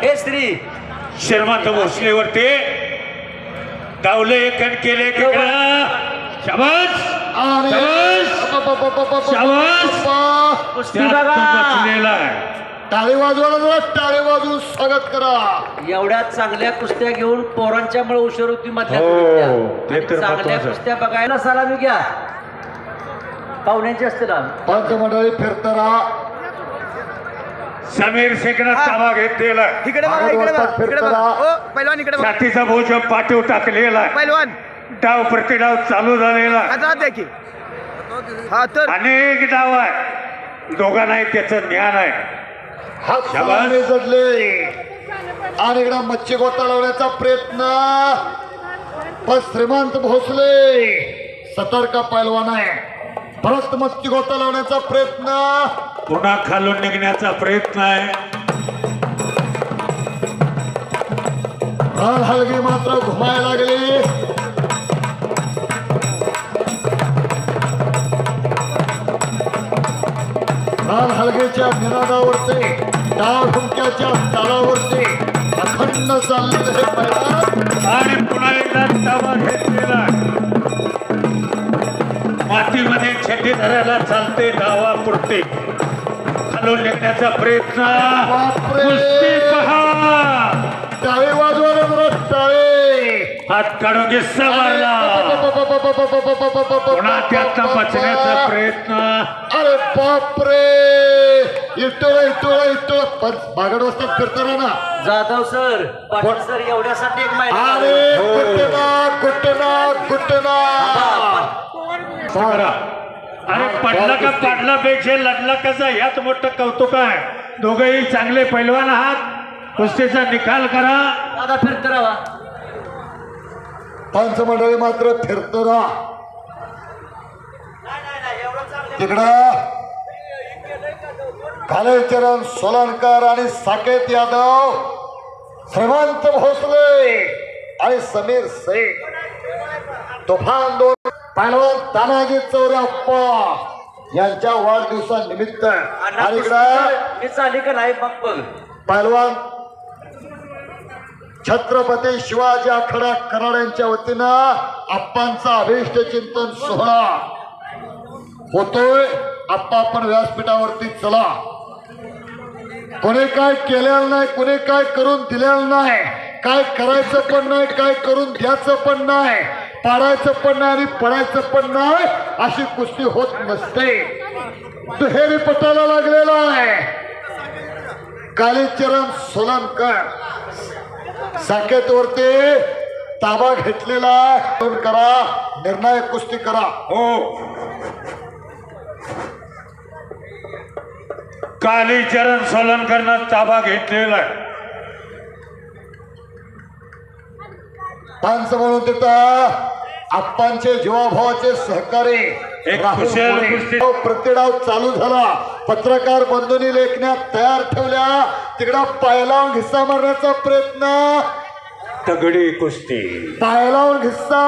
हे श्री श्रीमंत भोसलेवरती डावले एकन केले शाबास शाबास शाबास कुस्ती बघा टाळी वाजवायला जरा टाळी वाजवून स्वागत करा. एवढ्या चांगल्या कुस्त्या घेऊन पोरांच्यामुळे उशीर होती मधल्या चांगल्या कुस्त्या बघायला सलामी घ्या पाहुण्यांची असते ना. पंचमंडळी फिरताना समीर शेखनं ताबा घेतलेला इकडे बघा इकडे बघा इकडे बघा ओ पहिलवान इकडे बघा छातीचा बोज पाठीव टाकलेला पहिलवान डाव प्रतिडाव चालू झालेला आता द्या की हा तर अनेक डाव आहे दोघांनाही त्याचं ज्ञान आहे. हात सलामी जडले आणि इकडे मच्छी गोता लावण्याचा प्रयत्न पण श्रीमंत भोसले सतर्क पैलवान आहे. परत मच्छी गोता लावण्याचा प्रयत्न पुन्हा खालून निघण्याचा प्रयत्न आहे. रान हलगी मात्र घुमायला लागली. रान हलगीच्या निनादावरती डाव ठुमक्याच्या तालावरती अखंड चाललेलं हे मैदान आणि पुन्हा एकदा ताबा घेतलेला मातीमध्ये छेटी धरायला चालते डावा पुरते खालून निघण्याचा प्रयत्न कुस्ती पहा टाळी वाजवायला जरा टाळी हात काढून गिस्सा मारला पुन्हा त्यातनं बचण्याचा प्रयत्न. अरे बापरे इटोळा इटोळा इटोळा बागड वाजतात फिरताना ना जाधव सर पाटील सर एवढ्यासाठी एक अरे कुटना कुटना करा. अरे पडला का पाडला पेक्षा लढला कसा यात मोठं कौतुक आहे. दोघेही चांगले पैलवान आहात. कुस्तीचा निकाल करा. आता फिरत राहा. पंचमंडळी मात्र फिरताना तिकडं कालेचरण सोलनकर आणि साकेत यादव श्रीमंत भोसले आणि समीर शेख तुफान दोन पैलवान तानाजी चौऱ्याप्पा यांच्या वाढदिवसानिमित्त आणि इकडं मी चाली का नाही मग बघ पैलवान छत्रपती शिवाजी आखाडा कराड यांच्या वतीनं आप्पांचा अभिष्ट चिंतन सोहळा होतोय. आप्पा आपण व्यासपीठावरती चला. कोणी काय केलेलं नाही, कोणी काय करून दिलेलं नाही, काय करायचं पण नाही, काय करून द्यायचं पण नाही, पाडायचं पण नाही आणि पडायचं पण नाही अशी कुस्ती होत नसते. दुहेरी पटाला लागलेला आहे. कालीचरण सोलनकर साकेतवरती ताबा घेतलेला करा निर्णायक कुस्ती करा. हो कालीचरण सोलनकरनं ताबा घेतलेला आहे. पांच म्हणून तिथं आप्पांचे जीवाभावाचे सहकारी एक कुशल कुस्ती प्रतिडाव चालू झाला. पत्रकार बंधूंनी लेखण्यात तयार ठेवल्या. तिकडा पायलावून घिस्सा मारण्याचा प्रयत्न तगडी कुस्ती पायलावून घिस्सा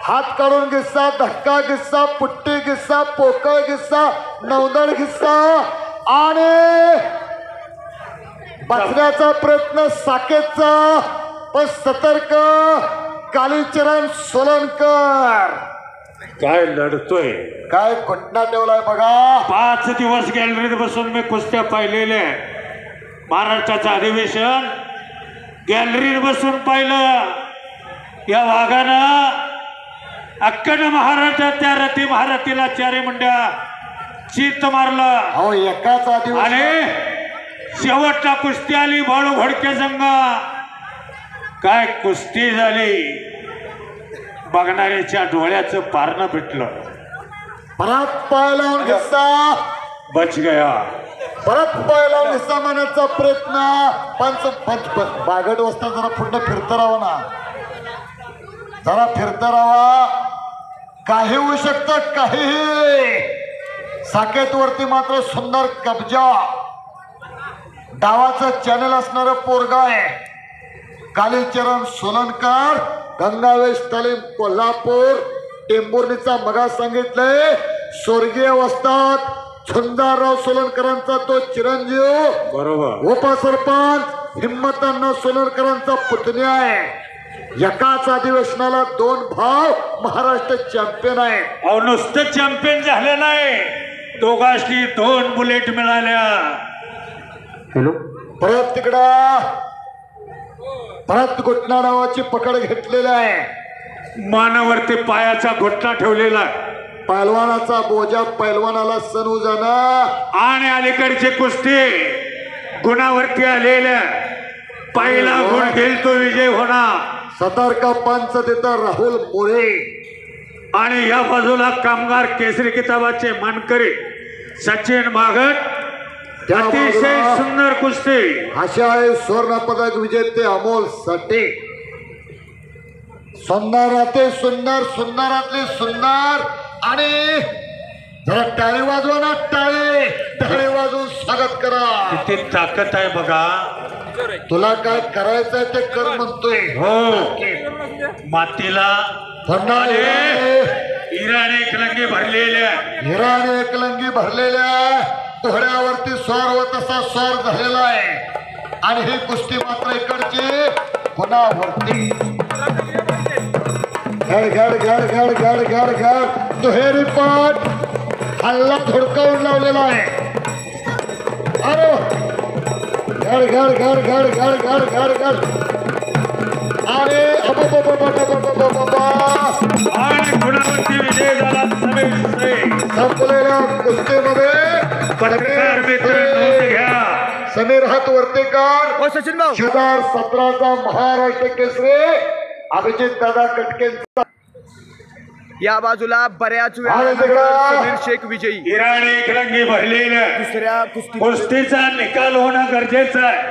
हात काढून घिस्सा धक्का घिस्सा पुट्टी घिस्सा पोकळ घिस्सा नवदळ घिस्सा आणि बसण्याचा प्रयत्न साकेतचा पण सतर्क कालीचरण सोलनकर काय लढतोय. काय घटना ठेवलाय बघा. 5 दिवस गॅलरीत बसून मी कुस्त्या पाहिलेल्या आहे. महाराष्ट्राचं अधिवेशन गॅलरीत बसून पाहिलं. या वाघानं अक्कड महाराष्ट्रात त्या रथी महारथीला 4 मुंड्या चित्त मारलं. हो एकाच आणि शेवटच्या कुस्ती आली बाळू घोडके संघ. काय कुस्ती झाली. बघणाऱ्याच्या डोळ्याचं पारणं भेटलं. परत पायलावून घिस्सा बच गया. परत पायलावून घिस्सा मारण्याचा प्रयत्न बागड वाजता जरा पुढं फिरतं राहा ना. जरा फिरतं राहा. काही होऊ शकतं काहीही. साकेतवरती मात्र सुंदर कब्जा. डावाचं चॅनल असणारं पोरगा आहे. कालीचरण सोलनकर गंगावेश तालीम कोल्हापूर टेंभुर्णीचा मगा सांगितलंय. स्वर्गीय वस्तात सुंदरराव सोलनकरांचा तो चिरंजीव बरोबर उपसरपंच हिम्मतांना सोनरकरांचा पुतण्या आहे. एकाच अधिवेशनाला 2 भाव महाराष्ट्र चॅम्पियन आहे. अहो नुसतं चॅम्पियन झाले नाही, दोघांनी 2 बुलेट मिळाल्या. परत तिकडं परत घुटना नावाची पकड घेतलेली आहे. मानावरती पायाचा घुटना ठेवलेला. पैलवानाचा बोजा पैलवानाला सणू जाणं. आणि अलीकडचे कुस्ती गुणावरती आलेल्या. पहिला गुण घेईल तो विजय होणार. सतर्क पंच देता राहुल मोरे. आणि या बाजूला कामगार केसरी किताबाचे मानकरी सचिन मागट. अतिशय सुंदर कुस्ती. अशा आहे सुवर्ण पदक विजेते अमोल साठे. सुंदराते सुंदर सुंदरातले सुंदर. आणि जरा टाळी वाजवा ना, टाळी वाजवून स्वागत करा. किती ताकद आहे बघा. तुला काय करायचंय ते कर म्हणतोय. हो मातीला हिराने एकलंगी भरलेल्या. हिराने एकलंगी भरलेल्या घोड्यावरती स्वार व तसा स्वार झालेला आहे. आणि ही कुस्ती मात्र इकडची गुणावरती. घड घड घड घड घड घड घड दुहेरी पाठ हल्ला धुडकावून लावलेला आहे. अरे घड घड घड घड घड घड घड घड. अरे आणि गुणावरती विजय झाला. संपलेल्या कुस्तीमध्ये पत्रकार मित्र नोंद घ्या. समीर हात वर्तेकर हो सचिन भाऊ. 2017चा महाराष्ट्र केसरी अभिजित दादा कटकेंचा. या बाजूला बऱ्याच वेळा आणि तिकडं समीर शेख विजयी. हिराने एकलंगी भरलेल्या. दुसऱ्या कुस्ती कुस्तीचा निकाल होणं गरजेचं आहे.